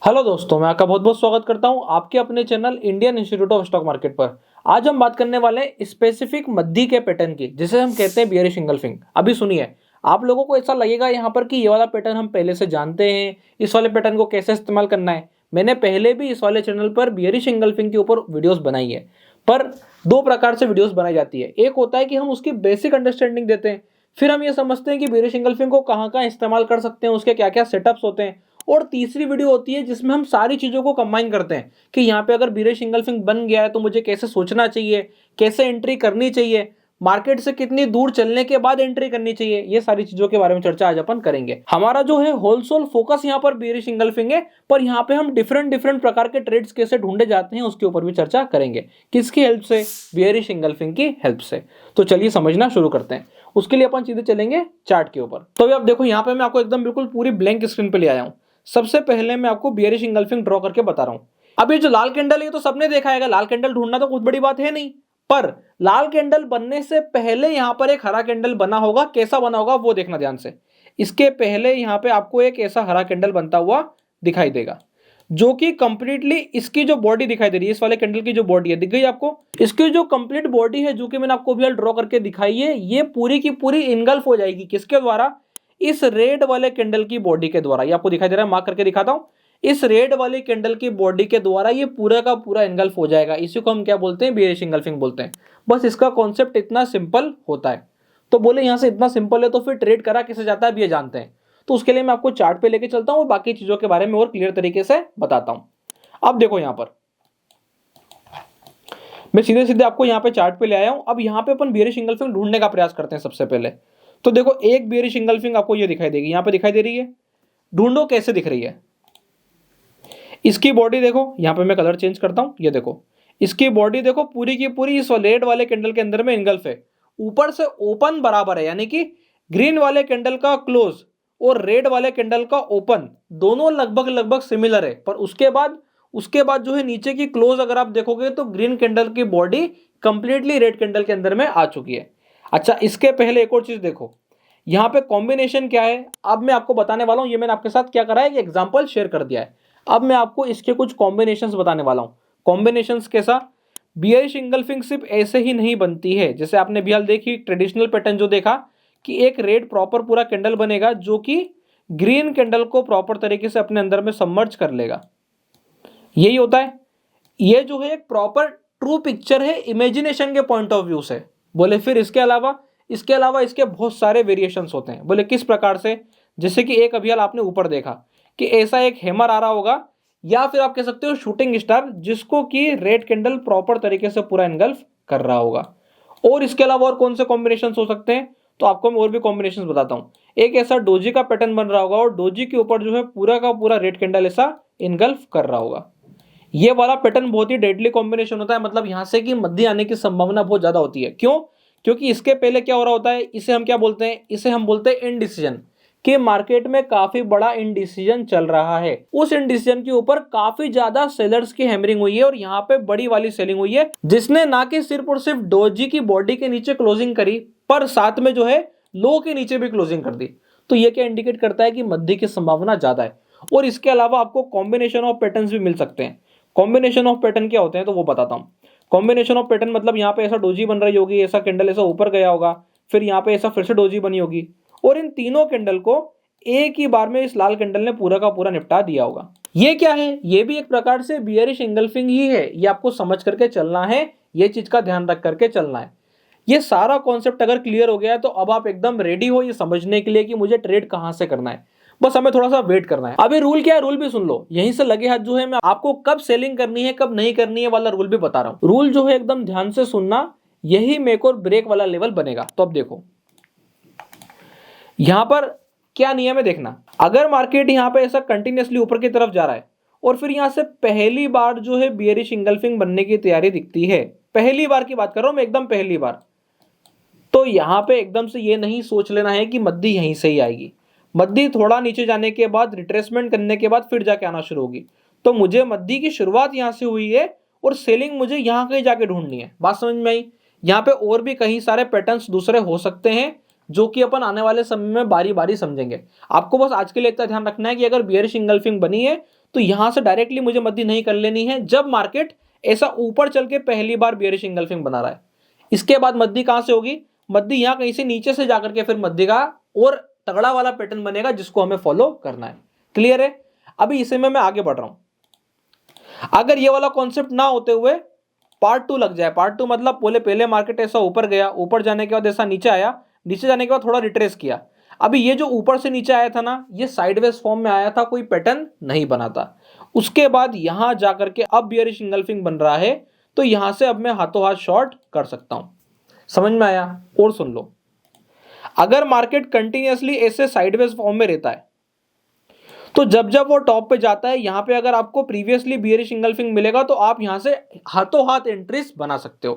Hello दोस्तों, मैं आपका बहुत बहुत स्वागत करता हूं आपके अपने channel Indian institute of stock market पर। आज हम बात करने वाले हैं स्पेसिफिक मद्दी के पैटर्न की, जिसे हम कहते हैं बियरिश इंगल्फिंग। अभी सुनिए, आप लोगों को ऐसा लगेगा यहाँ पर कि ये वाला पैटर्न हम पहले से जानते हैं, इस वाले पैटर्न को कैसे इस्तेमाल करना है। मैंने पहले भी इस वाले चैनल पर बियरिश इंगल्फिंग के ऊपर वीडियोस बनाई है, पर दो प्रकार से वीडियोस बनाई जाती है। एक होता है कि हम उसकी बेसिक अंडरस्टैंडिंग देते हैं, फिर हम ये समझते हैं कि बियरिश इंगल्फिंग को कहाँ कहाँ इस्तेमाल कर सकते हैं, उसके क्या क्या सेटअप्स होते हैं। और तीसरी वीडियो होती है जिसमें हम सारी चीजों को कंबाइन करते हैं कि यहाँ पे अगर बियरिश इंगल्फिंग बन गया है तो मुझे कैसे सोचना चाहिए, कैसे एंट्री करनी चाहिए, मार्केट से कितनी दूर चलने के बाद एंट्री करनी चाहिए। ये सारी चीजों के बारे में चर्चा आज अपन करेंगे। हमारा जो है होलसेल फोकस यहाँ पर बियरिश इंगल्फिंग है, पर यहाँ पे हम डिफरेंट डिफरेंट प्रकार के ट्रेड्स कैसे ढूंढे जाते हैं उसके ऊपर भी चर्चा करेंगे। किसकी हेल्प से? बियरिश इंगल्फिंग की हेल्प से। तो चलिए समझना शुरू करते हैं। उसके लिए अपन सीधे चलेंगे चार्ट के ऊपर। तो अभी आप देखो, यहाँ पे मैं आपको एकदम बिल्कुल पूरी ब्लैंक स्क्रीन पे ले आया हूँ। सबसे पहले मैं आपको बियरिश इंगल्फिंग ड्रॉ करके बता रहा हूं। अब ये जो लाल कैंडल है, तो सबने देखा है, लाल कैंडल ढूंढना तो कुछ बड़ी बात है नहीं, पर लाल कैंडल बनने से पहले यहां पर एक हरा कैंडल बना होगा। कैसा बना होगा वो देखना ध्यान से। इसके पहले यहां पे आपको एक ऐसा हरा कैंडल बनता हुआ दिखाई देगा, जो कि कंप्लीटली इसकी जो बॉडी दिखाई दे रही है, इस वाले कैंडल की जो बॉडी है, दिख गई आपको? इसकी जो कंप्लीट बॉडी है, जो कि मैंने आपको अभी ड्रॉ करके दिखाई है, ये पूरी की पूरी इनगल्फ हो जाएगी। किसके द्वारा? इस रेड वाले कैंडल की बॉडी के द्वारा। ये आपको दिखाई दे रहा है, मार्क करके दिखाता हूं। इस रेड वाले कैंडल की बॉडी के द्वारा ये पूरा का पूरा इनगल्फ हो जाएगा। इसी को हम क्या बोलते हैं? बियरिश इंगल्फिंग बोलते हैं। बस इसका कॉन्सेप्ट इतना सिंपल होता है। तो बोले यहां से इतना सिंपल है तो फिर ट्रेड करा कैसे जाता है, अब ये जानते हैं। तो उसके लिए मैं आपको चार्ट पे लेके चलता हूं और बाकी चीजों के बारे में और क्लियर तरीके से बताता हूं। अब देखो, यहां पर मैं सीधे सीधे आपको यहाँ पे चार्ट पे ले आया हूं। अब यहाँ पे अपन बियरिश इंगल्फिंग ढूंढने का प्रयास करते हैं। सबसे पहले तो देखो, एक बियरिश इंगल्फिंग आपको ये दिखाई देगी, यहाँ पे दिखाई दे रही है। ढूंढो कैसे दिख रही है। इसकी बॉडी देखो, यहाँ पे मैं कलर चेंज करता हूं। ये देखो, इसकी बॉडी देखो, पूरी की पूरी इस रेड वाले कैंडल के अंदर में इनगल्फ है। ऊपर से ओपन बराबर है, यानी कि ग्रीन वाले कैंडल का क्लोज और रेड वाले कैंडल का ओपन दोनों लगभग लगभग सिमिलर है। पर उसके बाद जो है नीचे की क्लोज अगर आप देखोगे तो ग्रीन कैंडल की बॉडी कंप्लीटली रेड कैंडल के अंदर में आ चुकी है। अच्छा, इसके पहले एक और चीज देखो, यहाँ पे कॉम्बिनेशन क्या है अब मैं आपको बताने वाला हूं। ये मैंने आपके साथ क्या करा है, एग्जांपल शेयर कर दिया है। अब मैं आपको इसके कुछ कॉम्बिनेशंस बताने वाला हूं। कॉम्बिनेशंस कैसा? बियरिश इंगल्फिंग सिर्फ ऐसे ही नहीं बनती है। जैसे आपने भी हाल देखी ट्रेडिशनल पैटर्न जो देखा कि एक रेड प्रॉपर पूरा कैंडल बनेगा, जो कि ग्रीन कैंडल को प्रॉपर तरीके से अपने अंदर में सबमर्ज कर लेगा। यही होता है। ये जो है एक प्रॉपर ट्रू पिक्चर है इमेजिनेशन के पॉइंट ऑफ व्यू से। बोले फिर इसके अलावा इसके बहुत सारे वेरिएशंस होते हैं। बोले किस प्रकार से? जैसे कि एक अभियान आपने ऊपर देखा कि ऐसा एक हैमर आ रहा होगा, या फिर आप कह सकते हो शूटिंग स्टार, जिसको कि रेड कैंडल प्रॉपर तरीके से पूरा एनगल्फ कर रहा होगा। और इसके अलावा और कौन से कॉम्बिनेशन हो सकते हैं, तो आपको मैं और भी कॉम्बिनेशन बताता हूं। एक ऐसा डोजी का पैटर्न बन रहा होगा और डोजी के ऊपर जो है पूरा का पूरा रेड कैंडल ऐसा इनगल्फ कर रहा होगा। ये वाला पैटर्न बहुत ही डेडली कॉम्बिनेशन होता है। मतलब यहां से कि मध्य आने की संभावना बहुत ज्यादा होती है। क्यों? क्योंकि इसके पहले क्या हो रहा होता है, इसे हम क्या बोलते हैं? इसे हम बोलते हैं इनडिसीजन। कि मार्केट में काफी बड़ा इनडिसीजन चल रहा है। उस इनडिसीजन के ऊपर काफी ज्यादा सेलर्स की हैमरिंग हुई है और यहाँ पे बड़ी वाली सेलिंग हुई है, जिसने ना कि सिर्फ और सिर्फ डोजी की बॉडी के नीचे क्लोजिंग करी, पर साथ में जो है लो के नीचे भी क्लोजिंग कर दी। तो ये क्या इंडिकेट करता है कि मध्य की संभावना ज्यादा है। और इसके अलावा आपको कॉम्बिनेशन ऑफ पैटर्न्स भी मिल सकते हैं। कॉम्बिनेशन ऑफ पैटर्न क्या होते हैं तो वो बताता हूं। कॉम्बिनेशन ऑफ पैटर्न मतलब यहाँ पे ऐसा डोजी बन रही होगी, ऐसा कैंडल ऐसा ऊपर गया होगा, फिर यहाँ पे ऐसा फिर से डोजी बनी होगी, और इन तीनों कैंडल को एक ही बार में इस लाल कैंडल ने पूरा का पूरा निपटा दिया होगा। ये क्या है? ये भी एक प्रकार से बियरिश इंगल्फिंग ही है। ये आपको समझ करके चलना है, ये चीज का ध्यान रख करके चलना है। ये सारा कॉन्सेप्ट अगर क्लियर हो गया है तो अब आप एकदम रेडी हो ये समझने के लिए कि मुझे ट्रेड कहां से करना है। बस हमें थोड़ा सा वेट करना है। अभी रूल क्या है, रूल भी सुन लो। यहीं से लगे हाथ जो है मैं आपको कब सेलिंग करनी है कब नहीं करनी है वाला रूल भी बता रहा हूं। रूल जो है एकदम ध्यान से सुनना, यही मेक और ब्रेक वाला लेवल बनेगा। तो अब देखो, यहां पर क्या नियम है देखना। अगर मार्केट यहां पे ऐसा कंटिन्यूअसली ऊपर की तरफ जा रहा है और फिर यहां से पहली बार जो है बियरिश इंगल्फिंग बनने की तैयारी दिखती है, पहली बार की बात कर रहा हूं मैं, एकदम पहली बार, तो यहां पे एकदम से ये नहीं सोच लेना है कि मद्दी यहीं से ही आएगी। मद्दी थोड़ा नीचे जाने के बाद, रिट्रेसमेंट करने के बाद फिर जाके आना शुरू होगी। तो मुझे मद्दी की शुरुआत यहां से हुई है और सेलिंग मुझे यहां कहीं जाके ढूंढनी है। बात समझ में आई? यहां पे और भी कई सारे पैटर्न्स दूसरे हो सकते हैं जो कि अपन आने वाले समय में बारी बारी समझेंगे। आपको बस आज के लिए इतना ध्यान रखना है कि अगर बियरिश इंगल्फिंग बनी है तो यहां से डायरेक्टली मुझे मद्दी नहीं कर लेनी है जब मार्केट ऐसा ऊपर चल के पहली बार बियरिश इंगल्फिंग बना रहा है। इसके बाद मद्दी कहां से होगी, मद्दी यहां कहीं से नीचे से जाकर के फिर मद्दी का और तगड़ा वाला पैटर्न बनेगा जिसको हमें फॉलो करना है। क्लियर है? अभी इसे में मैं आगे बढ़ रहा हूं। अगर ये वाला कॉन्सेप्ट ना होते हुए पार्ट 2 लग जाए, पार्ट 2 मतलब बोले पहले मार्केट ऐसा ऊपर गया, ऊपर जाने के बाद ऐसा नीचे आया, नीचे जाने के बाद थोड़ा रिट्रेस किया, अभी ये जो ऊपर से नीचे आया था ना, ये साइडवेज फॉर्म में आया था, कोई पैटर्न नहीं बना था। उसके बाद यहां जाकर के अब बियरिश इंगल्फिंग बन रहा है, तो यहां से अब मैं हाथों हाथ शॉर्ट कर सकता हूं। समझ में आया? और सुन लो, अगर मार्केट कंटिन्यूअसली ऐसे साइडवेज फॉर्म में रहता है तो जब जब वो टॉप पे जाता है, यहां पे अगर आपको प्रीवियसली बियरिश इंगल्फिंग मिलेगा तो आप यहां से हाथों हाथ एंट्रीज बना सकते हो।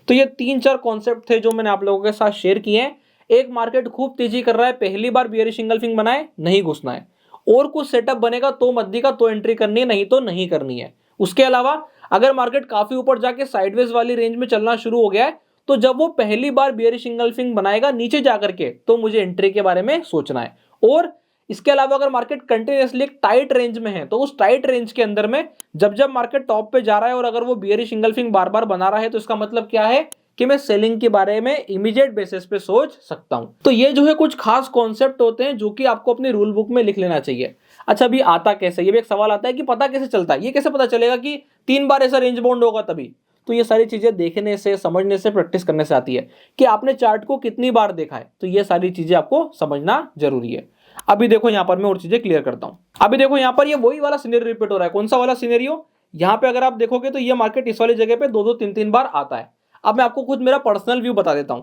तो ये 3-4 कॉन्सेप्ट थे जो मैंने आप लोगों के साथ शेयर किए हैं। एक, मार्केट खूब तेजी कर रहा है, पहली बार बियरिश इंगल्फिंग बनाए, नहीं घुसना है, और कुछ सेटअप बनेगा तो मद्दी का तो एंट्री करनी है, नहीं तो नहीं करनी है। उसके अलावा अगर मार्केट काफी ऊपर जाके साइडवेज वाली रेंज में चलना शुरू हो गया है तो जब वो पहली बार बियरिश इंगल्फिंग बनाएगा नीचे जाकर के, तो मुझे एंट्री के बारे में सोचना है। और इसके अलावा अगर मार्केट कंटिन्यूअसली एक टाइट रेंज में है तो उस टाइट रेंज के अंदर में जब जब मार्केट टॉप पे जा रहा है और अगर वो बियरिश इंगल्फिंग बार बार बना रहा है तो इसका मतलब क्या है कि मैं सेलिंग के बारे में इमीडिएट बेसिस पे सोच सकता हूं। तो ये जो है कुछ खास कॉन्सेप्ट होते हैं जो कि आपको अपनी रूल बुक में लिख लेना चाहिए। अच्छा, अभी आता कैसे, ये भी एक सवाल आता है कि पता कैसे चलता है, ये कैसे पता चलेगा कि 3 बार ऐसा रेंज बाउंड होगा तभी? तो ये सारी चीजें देखने से, समझने से, प्रैक्टिस करने से आती है कि आपने चार्ट को कितनी बार देखा है। तो ये सारी चीजें आपको समझना जरूरी है। अभी देखो यहां पर मैं और चीजें क्लियर करता हूं। अभी देखो यहां पर ये वही वाला सिनेरियो रिपीट हो रहा है। कौन सा वाला सिनेरियो? यहां पे अगर आप देखोगे तो ये मार्केट इस वाली जगह पे 2-2, 3-3 बार आता है। अब मैं आपको खुद मेरा पर्सनल व्यू बता देता हूं।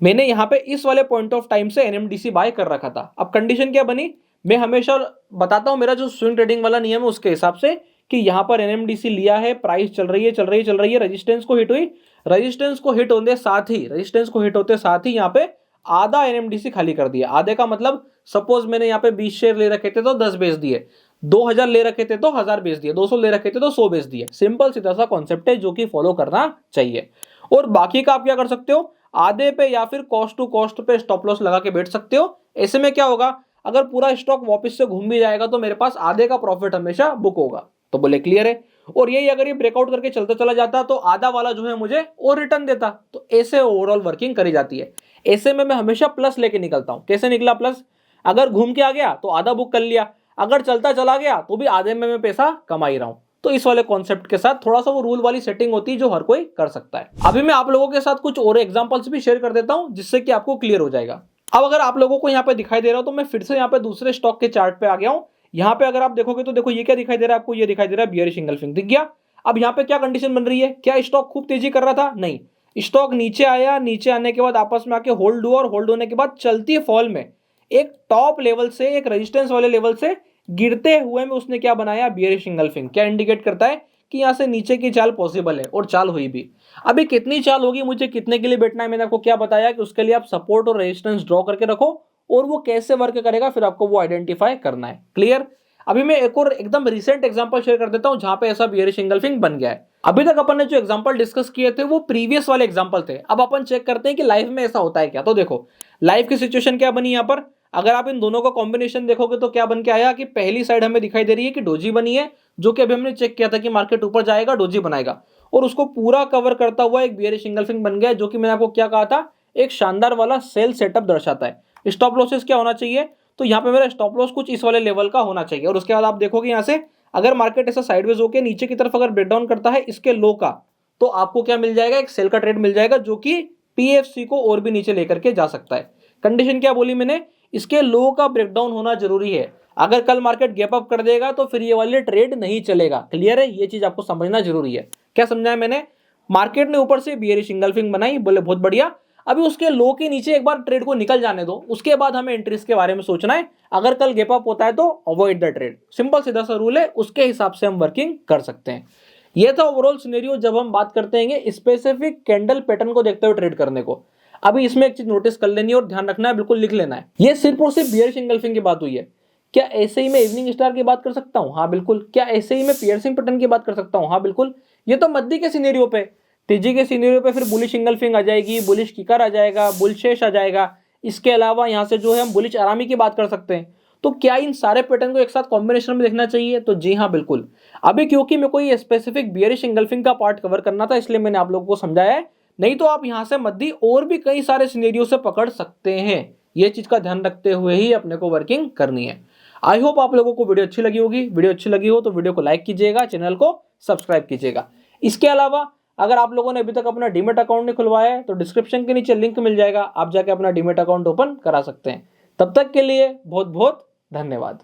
मैंने यहां पे इस वाले पॉइंट ऑफ टाइम से एनएमडीसी बाय कर रखा था। अब कंडीशन क्या बनी, मैं हमेशा बताता हूं मेरा जो स्विंग ट्रेडिंग वाला नियम है उसके हिसाब से कि यहां पर एनएमडीसी लिया है, प्राइस चल रही है, रेजिस्टेंस को हिट हुई, रेजिस्टेंस को हिट होते साथ ही यहां पे आधा एनएमडीसी खाली कर दिया। आधे का मतलब सपोज मैंने यहाँ पे 20 शेयर ले रखे थे तो 10 बेच दिए, 2000 ले रखे थे तो 1000 बेच दिए, 200 ले रखे थे तो 100 बेच दिए। सिंपल सीधा सा कॉन्सेप्ट है जो कि फॉलो करना चाहिए। और बाकी का आप क्या कर सकते हो, आधे पे या फिर कॉस्ट टू कॉस्ट पे स्टॉप लॉस लगा के बैठ सकते हो। ऐसे में क्या होगा, अगर पूरा स्टॉक वापस से घूम भी जाएगा तो मेरे पास आधे का प्रॉफिट हमेशा बुक होगा। तो बोले क्लियर है? और यही अगर ये ब्रेकआउट करके चलता चला जाता तो आधा वाला जो है मुझे और रिटर्न देता। तो ऐसे ओवरऑल वर्किंग करी जाती है। ऐसे में मैं हमेशा प्लस लेके निकलता हूं। कैसे निकला प्लस? अगर घूम के आ गया तो आधा बुक कर लिया, अगर चलता चला गया तो भी आधे में मैं पैसा कमा ही रहा हूं। तो इस वाले कॉन्सेप्ट के साथ थोड़ा सा वो रूल वाली सेटिंग होती है जो हर कोई कर सकता है। अभी मैं आप लोगों के साथ कुछ और एग्जांपल्स भी शेयर कर देता हूं जिससे कि आपको क्लियर हो जाएगा। अब अगर आप लोगों को यहाँ पे दिखाई दे रहा हो तो मैं फिर से यहाँ पे दूसरे स्टॉक के चार्ट पे आ गया हूं। यहाँ पे अगर आप देखोगे तो देखो ये क्या दिखाई दे रहा है आपको, ये दिखाई दे रहा है बियरिश इंगल्फिंग, दिख गया? अब यहाँ पे क्या कंडीशन बन रही है, क्या स्टॉक खूब तेजी कर रहा था? नहीं, स्टॉक नीचे आया, नीचे आने के बाद आपस में आके होल्ड हुआ और होल्ड होने के बाद चलती फॉल में एक टॉप लेवल से, एक रेजिस्टेंस वाले लेवल से गिरते हुए में उसने क्या बनाया, बियरिश इंगल्फिंग। क्या इंडिकेट करता है कि यहां से नीचे की चाल पॉसिबल है और चाल हुई भी। अभी कितनी चाल होगी, मुझे कितने के लिए बैठना है, मैंने आपको क्या बताया कि उसके लिए आप सपोर्ट और रेजिस्टेंस ड्रॉ करके रखो और वो कैसे वर्क करेगा फिर आपको वो आइडेंटिफाई करना है। क्लियर? अभी मैं एक और एकदम रिसेंट एग्जांपल शेयर कर देता हूं जहां पे ऐसा बियरिश इंगल्फिंग बन गया है। अभी तक अपन ने जो एग्जांपल डिस्कस किए थे वो प्रीवियस वाले एग्जांपल थे। अब अपन चेक करते हैं कि लाइफ में ऐसा होता है क्या। तो देखो लाइफ की सिचुएशन क्या बनी यहां पर, अगर आप इन दोनों का कॉम्बिनेशन देखोगे तो क्या बन के आया कि पहली साइड हमें दिखाई दे रही है कि डोजी बनी है, जो कि अभी हमने चेक किया था कि मार्केट ऊपर जाएगा डोजी बनाएगा, और उसको पूरा कवर करता हुआ एक बियरिश इंगल्फिंग बन गया जो कि मैंने आपको क्या कहा था, एक शानदार वाला सेल सेटअप दर्शाता है। स्टॉप लॉसेस क्या होना चाहिए, तो यहाँ पे मेरा स्टॉप लॉस कुछ इस वाले लेवल का होना चाहिए। और उसके बाद आप देखोगे यहाँ से अगर मार्केट ऐसा साइडवेज होकर नीचे की तरफ अगर ब्रेकडाउन करता है इसके लो का, तो आपको क्या मिल जाएगा, एक सेल का ट्रेड मिल जाएगा जो कि पीएफसी को और भी नीचे लेकर के जा सकता है। कंडीशन क्या बोली मैंने, इसके लो का ब्रेकडाउन होना जरूरी है। अगर कल मार्केट गैप अप कर देगा तो फिर ये वाले ट्रेड नहीं चलेगा। क्लियर है? ये चीज आपको समझना जरूरी है। क्या समझाया मैंने? मार्केट ने ऊपर से बियरिश इंगल्फिंग बनाई, बोले बहुत बढ़िया, अभी उसके लो के नीचे एक बार ट्रेड को निकल जाने दो, उसके बाद हमें एंट्रीज के बारे में सोचना है। अगर कल गैप अप होता है तो अवॉइड द ट्रेड। सिंपल सीधा सा रूल है, उसके हिसाब से हम वर्किंग कर सकते हैं। ये था ओवरऑल सिनेरियो जब हम बात करते हैं स्पेसिफिक कैंडल पैटर्न को देखते हुए ट्रेड करने को। अभी इसमें एक चीज नोटिस कर लेनी है और ध्यान रखना है, बिल्कुल लिख लेना है। ये सिर्फ और सिर्फ बियरिश इंगल्फिंग की बात हुई है। क्या ऐसे ही मैं इवनिंग स्टार की बात कर सकता हूं? हाँ बिल्कुल। क्या ऐसे ही मैं पियर्सिंग पैटर्न की बात कर सकता हूं? हाँ बिल्कुल। ये तो मद्दी के सिनेरियो पे, तेजी के सिनेरियो पे फिर बुलिश इंगल्फिंग आ जाएगी, बुलिश किकर आ जाएगा, बुल शेष आ जाएगा। इसके अलावा यहाँ से जो है हम बुलिश आरामी की बात कर सकते हैं। तो क्या इन सारे पैटर्न को एक साथ कॉम्बिनेशन में देखना चाहिए? तो जी हाँ, बिल्कुल। अभी क्योंकि मेरे को ये स्पेसिफिक बियरिश इंगल्फिंग का पार्ट कवर करना था, इसलिए मैंने आप लोगों को समझाया है। नहीं तो आप यहाँ से मद्दी और भी कई सारे सिनेरियो से पकड़ सकते हैं। ये चीज का ध्यान रखते हुए ही अपने को वर्किंग करनी है। आई होप आप लोगों को वीडियो अच्छी लगी होगी। वीडियो अच्छी लगी हो तो वीडियो को लाइक कीजिएगा, चैनल को सब्सक्राइब कीजिएगा। इसके अलावा अगर आप लोगों ने अभी तक अपना डीमेट अकाउंट नहीं खुलवाया है तो डिस्क्रिप्शन के नीचे लिंक मिल जाएगा, आप जाके अपना डीमेट अकाउंट ओपन करा सकते हैं। तब तक के लिए बहुत बहुत धन्यवाद।